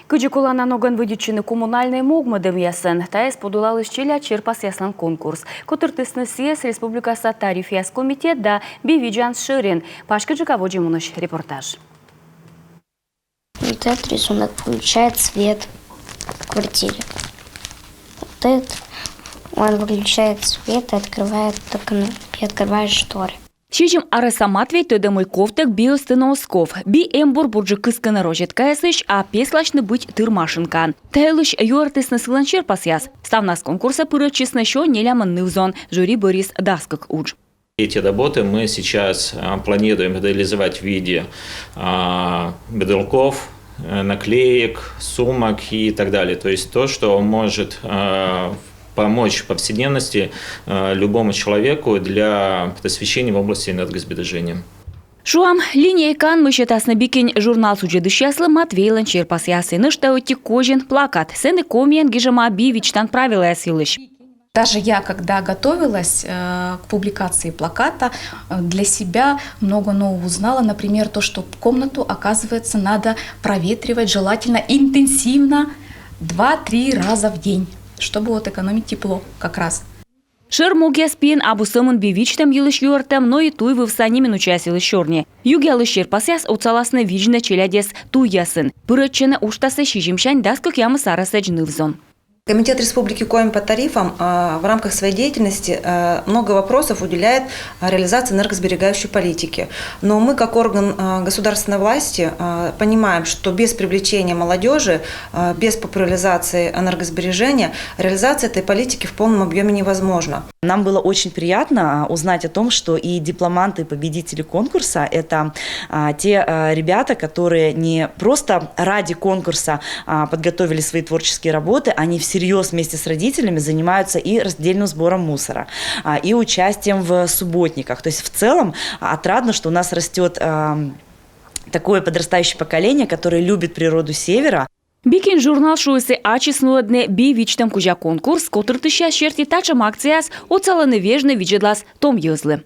Кыджикулана ноган выдючины коммунальной могмадым ясын. Тайс подулал ищеля черпас яслан конкурс. Котыртысны съезд республикаса тариф яс комитет да Бивиджан Ширин. Пашка Джиководжи Муныш репортаж. Вот этот рисунок включает свет в квартире. Вот этот он выключает свет и открывает окно и открывает шторы. Щечим арасаматвей тедемой ковтек биостеносков. Би эмбур бурджи кыскана рожеткаясыш, а песлачны быть тырмашинкан. Тайлыш юартысны сыланчер пасяс. Ставнас конкурса пырычисны шо неляман нывзон. Жюри Борис Даскак удж. Эти работы мы сейчас планируем реализовать в виде бутылков, наклеек, сумок и так далее. То есть то, что может помочь в повседневности любому человеку для просвещения в области энергосбережения. Шуам линейкан мы считасны бикень журнал суджедыщаслы Матвейлан черпасясы. Ныштаоти кожен плакат. Сены комиен гижама бивичтан правила ясилыш. Даже я, когда готовилась к публикации плаката, для себя много нового узнала. Например, то, что комнату, оказывается, надо проветривать желательно интенсивно 2-3 раза в день, чтобы вот экономить тепло как раз. Шермуге спин абу сымын бивичтам йылыш юартам, но и туй вывсани минучасилы шорне. Югялы черпасяс уцаласны вижна челядес туясын. Пырычыны уштасы шижимшань даскак ямы сарасэдж нывзон. Комитет Республики Коми по тарифам в рамках своей деятельности много вопросов уделяет реализации энергосберегающей политики. Но мы, как орган государственной власти, понимаем, что без привлечения молодежи, без популяризации энергосбережения, реализация этой политики в полном объеме невозможна. Нам было очень приятно узнать о том, что и дипломанты, и победители конкурса – это те ребята, которые не просто ради конкурса подготовили свои творческие работы, они всерьез вместе с родителями занимаются и раздельным сбором мусора, и участием в субботниках. То есть в целом отрадно, что у нас растет такое подрастающее поколение, которое любит природу севера. Бикин журнал шуысы ачиснуадне бивичтам кужа конкурс, котыртыща шерти тачам акцияс оцаланы вежны виджедлас том йызлы.